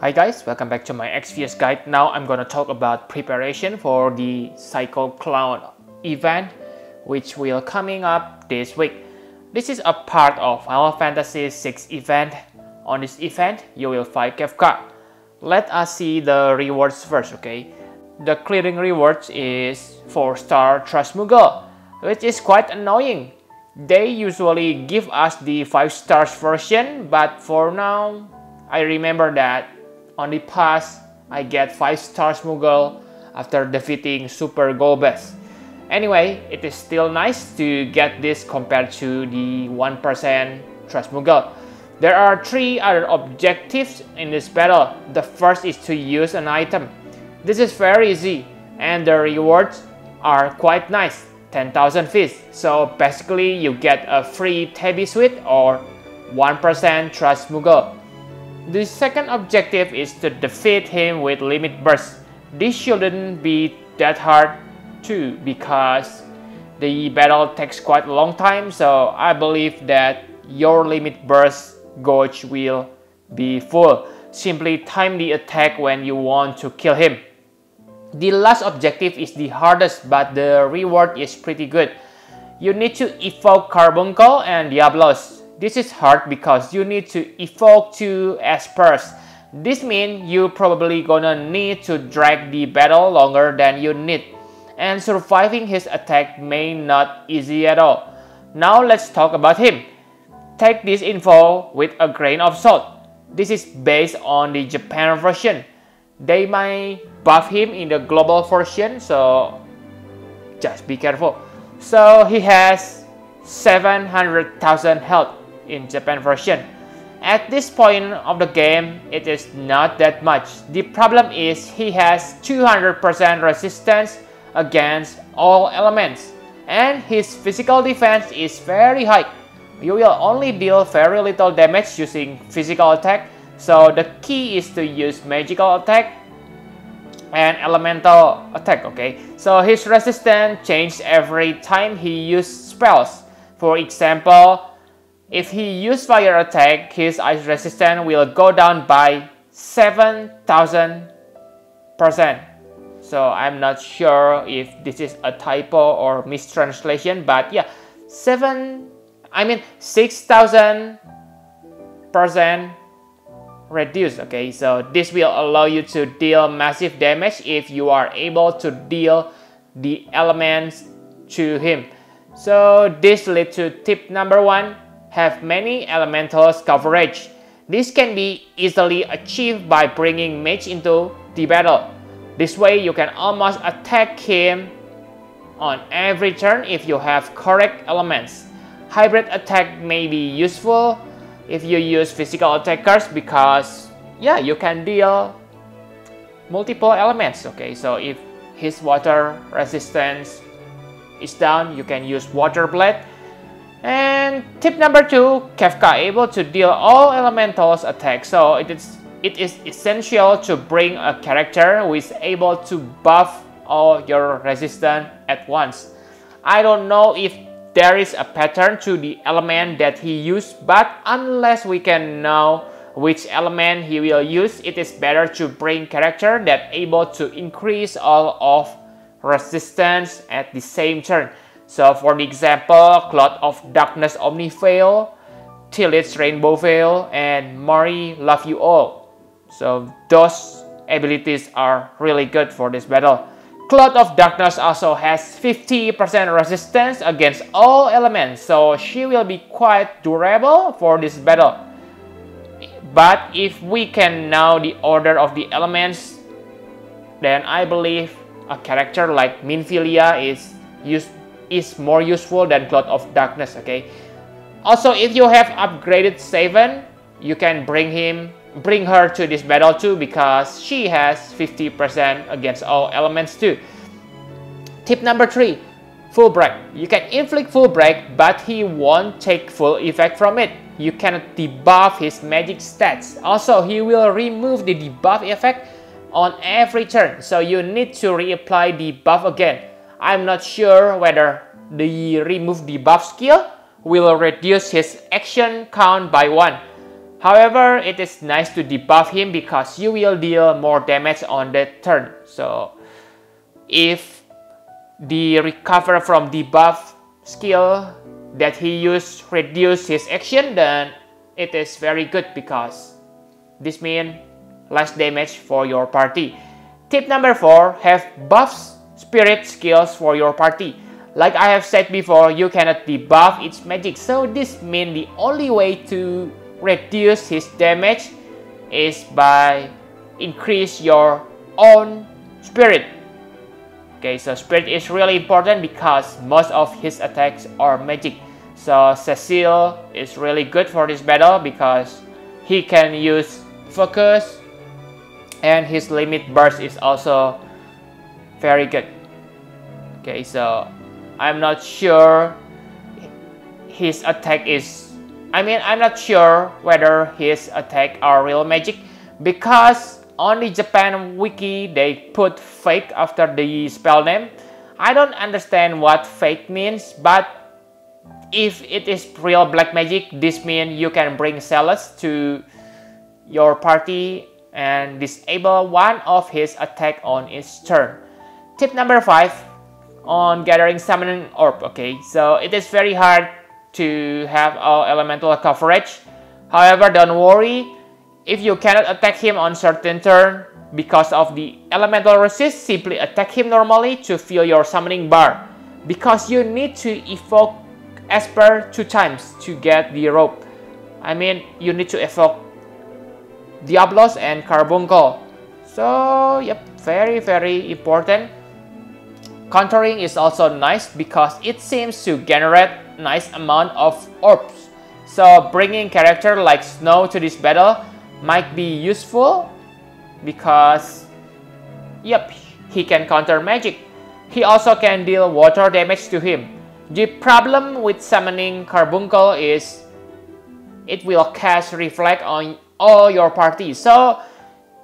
Hi guys, welcome back to my XVS guide. Now I'm gonna talk about preparation for the Psycho Clown event which will coming up this week. This is a part of Final Fantasy VI event. On this event, you will fight Kefka. Let us see the rewards first, okay? The clearing rewards is 4-star Transmugal, which is quite annoying. They usually give us the 5 stars version, but for now, I remember that on the past, I get 5 stars Moogle after defeating Super Golbez. Anyway, it is still nice to get this compared to the 1% Transmugal. There are 3 other objectives in this battle. The first is to use an item. This is very easy and the rewards are quite nice, 10,000 feats. So basically you get a free Tabby Sweet or 1% Transmugal. The second objective is to defeat him with Limit Burst. This shouldn't be that hard too because the battle takes quite a long time, so I believe that your Limit Burst gauge will be full. Simply time the attack when you want to kill him. The last objective is the hardest, but the reward is pretty good. You need to evoke Carbuncle and Diablos. This is hard because you need to evoke 2 Espers. This means you probably gonna need to drag the battle longer than you need, and surviving his attack may not easy at all. Now let's talk about him. Take this info with a grain of salt. This is based on the Japan version. They might buff him in the global version, so just be careful. So he has 700,000 health in Japan version. At this point of the game, it is not that much. The problem is he has 200% resistance against all elements, and his physical defense is very high. You will only deal very little damage using physical attack, so the key is to use magical attack and elemental attack, okay? So his resistance changes every time he uses spells. For example, if he uses fire attack, his ice resistance will go down by 7,000%. So I'm not sure if this is a typo or mistranslation, but yeah, 6,000% reduced, okay? So this will allow you to deal massive damage if you are able to deal the elements to him. So this leads to tip number 1, have many elementals coverage. This can be easily achieved by bringing mage into the battle. This way you can almost attack him on every turn if you have correct elements. Hybrid attack may be useful if you use physical attackers because yeah, you can deal multiple elements, okay? So if his water resistance is down, you can use Water Blade. And tip number 2, Kefka able to deal all elementals attack. So it is essential to bring a character who is able to buff all your resistance at once. I don't know if there is a pattern to the element that he used, but unless we can know which element he will use, it is better to bring character that able to increase all of resistance at the same turn. So for the example, Cloud of Darkness Omni Veil, Tillit's Rainbow Veil, and Mori Love You All. So those abilities are really good for this battle. Cloud of Darkness also has 50% resistance against all elements, so she will be quite durable for this battle. But if we can know the order of the elements, then I believe a character like Minfilia is more useful than Cloud of Darkness, okay? Also, if you have upgraded Seven, you can bring her to this battle too because she has 50% against all elements too. Tip number 3, Full Break. You can inflict Full Break, but he won't take full effect from it. You cannot debuff his magic stats. Also, he will remove the debuff effect on every turn, so you need to reapply the buff again. I'm not sure whether the remove debuff skill will reduce his action count by 1. However, it is nice to debuff him because you will deal more damage on that turn. So if the recover from debuff skill that he used reduce his action, then it is very good because this means less damage for your party. Tip number 4, have buffs spirit skills for your party. Like I have said before, you cannot debuff its magic, so this means the only way to reduce his damage is by increase your own spirit. Okay, so spirit is really important because most of his attacks are magic. So Cecil is really good for this battle because he can use focus and his limit burst is also very good. Okay, so I'm not sure his attack is, I'm not sure whether his attack are real magic because on the Japan wiki they put fake after the spell name. I don't understand what fake means, but if it is real black magic, this means you can bring Celes to your party and disable one of his attack on its turn. Tip number 5 on gathering summoning orb. Okay, so it is very hard to have all elemental coverage. However, don't worry, if you cannot attack him on certain turn because of the elemental resist, simply attack him normally to fill your summoning bar because you need to evoke Esper 2 times to get the rope. You need to evoke Diablos and Carbuncle. So yep, very important. Countering is also nice because it seems to generate nice amount of orbs. So bringing character like Snow to this battle might be useful because yep, he can counter magic. He also can deal water damage to him. The problem with summoning Carbuncle is it will cast Reflect on all your party. So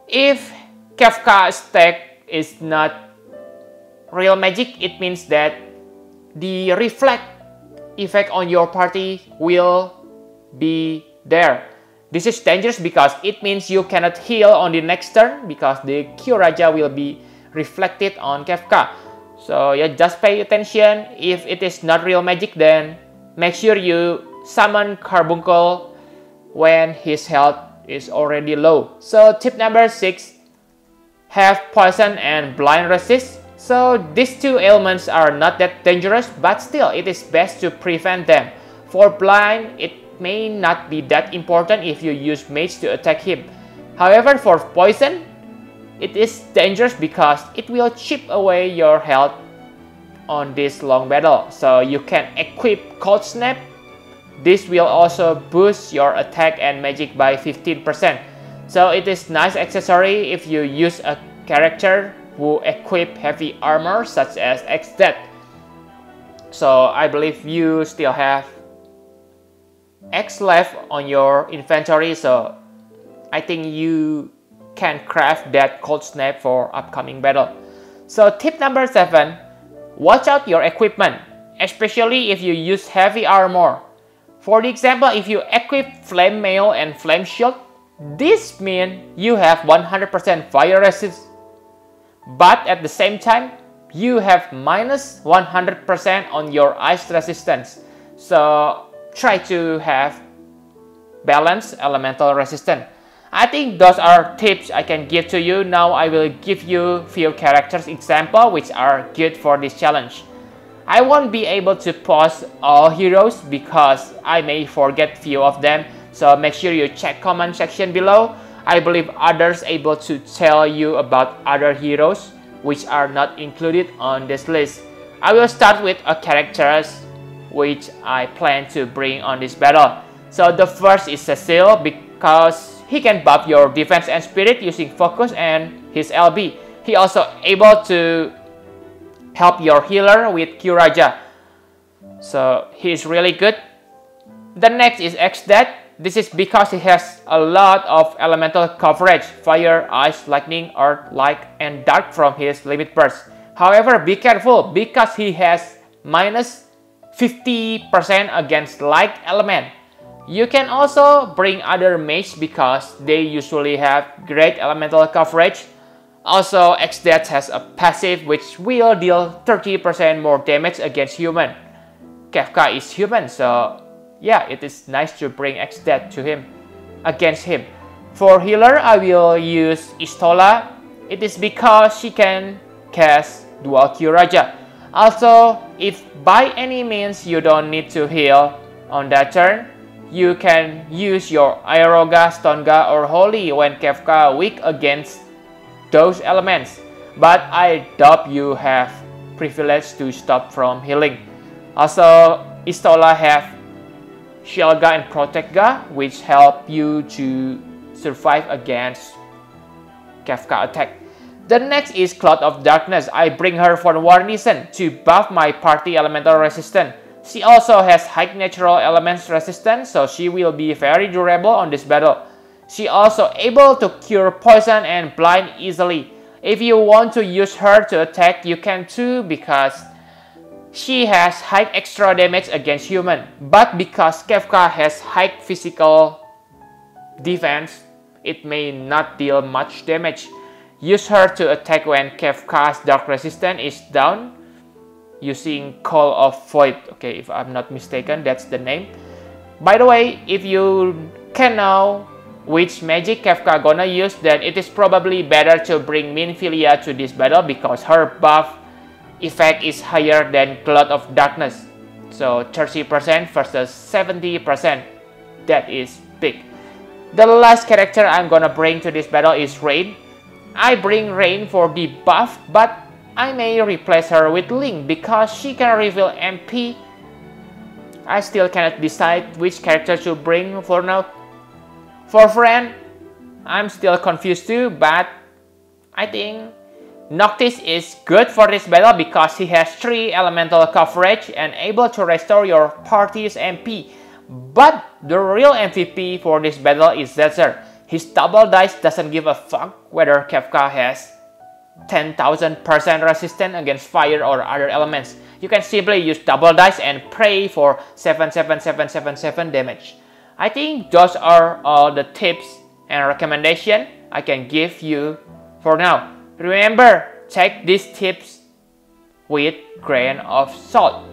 if Kefka stack is not real magic, it means that the Reflect effect on your party will be there. This is dangerous because it means you cannot heal on the next turn because the Kyuraja will be reflected on Kefka. So yeah, just pay attention. If it is not real magic, then make sure you summon Carbuncle when his health is already low. So tip number 6, have poison and blind resist. So these two elements are not that dangerous, but still it is best to prevent them. For blind, it may not be that important if you use mage to attack him. However, for poison, it is dangerous because it will chip away your health on this long battle. So you can equip Cold Snap. This will also boost your attack and magic by 15%. So it is nice accessory if you use a character who equip heavy armor such as Exdeath. So I believe you still have X left on your inventory, so I think you can craft that Cold Snap for upcoming battle. So tip number 7, watch out your equipment, especially if you use heavy armor. For the example, if you equip Flame Mail and Flame Shield, this means you have 100% fire resist. But at the same time, you have minus 100% on your ice resistance. So try to have balanced elemental resistance. I think those are tips I can give to you. Now I will give you few characters example which are good for this challenge. I won't be able to post all heroes because I may forget few of them. So make sure you check comment section below. I believe others able to tell you about other heroes which are not included on this list. I will start with a characters which I plan to bring on this battle. So the first is Cecil because he can buff your defense and spirit using focus and his LB. He also able to help your healer with Kyuraja. So he is really good. The next is Exdeath. This is because he has a lot of elemental coverage, fire, ice, lightning, earth, light, and dark from his limit burst. However, be careful because he has minus 50% against light element. You can also bring other mages because they usually have great elemental coverage. Also, Exdeath has a passive which will deal 30% more damage against human. Kefka is human, so yeah, it is nice to bring Exdeath to him, against him. For healer, I will use Y'shtola. It is because she can cast Dual Kyuraja. Also, if by any means you don't need to heal on that turn, you can use your Aeroga, Stonga, or Holy when Kefka weak against those elements. But I doubt you have privilege to stop from healing. Also, Y'shtola have Shieldga and Protectga, which help you to survive against Kefka attack. The next is Cloud of Darkness. I bring her for one reason, to buff my party elemental resistance. She also has high natural elements resistance, so she will be very durable on this battle. She also able to cure poison and blind easily. If you want to use her to attack, you can too, because she has high extra damage against human. But because Kefka has high physical defense, it may not deal much damage. Use her to attack when Kefka's dark resistance is down using Call of Void. Okay, if I'm not mistaken, that's the name. By the way, if you can know which magic Kefka gonna use, then it is probably better to bring Minfilia to this battle because her buff effect is higher than Cloud of Darkness. So 30% versus 70%. That is big. The last character I'm gonna bring to this battle is Rain. I bring Rain for the buff, but I may replace her with Link because she can reveal MP. I still cannot decide which character to bring for now. For Friend, I'm still confused too, but I think Noctis is good for this battle because he has 3 elemental coverage and able to restore your party's MP. But the real MVP for this battle is Zetzer. His double dice doesn't give a fuck whether Kefka has 10,000% resistance against fire or other elements. You can simply use double dice and pray for 77777 damage. I think those are all the tips and recommendations I can give you for now. Remember, take these tips with grain of salt.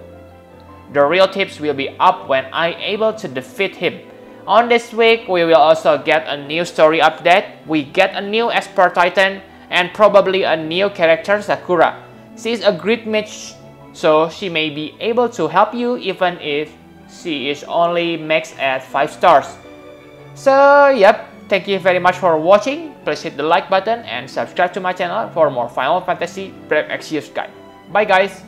The real tips will be up when I'm able to defeat him. On this week, we will also get a new story update. We get a new Esper Titan and probably a new character, Sakura. She is a great mage, so she may be able to help you even if she is only maxed at 5 stars. So yep, thank you very much for watching. Please hit the like button and subscribe to my channel for more Final Fantasy Brave Exvius guide. Bye guys!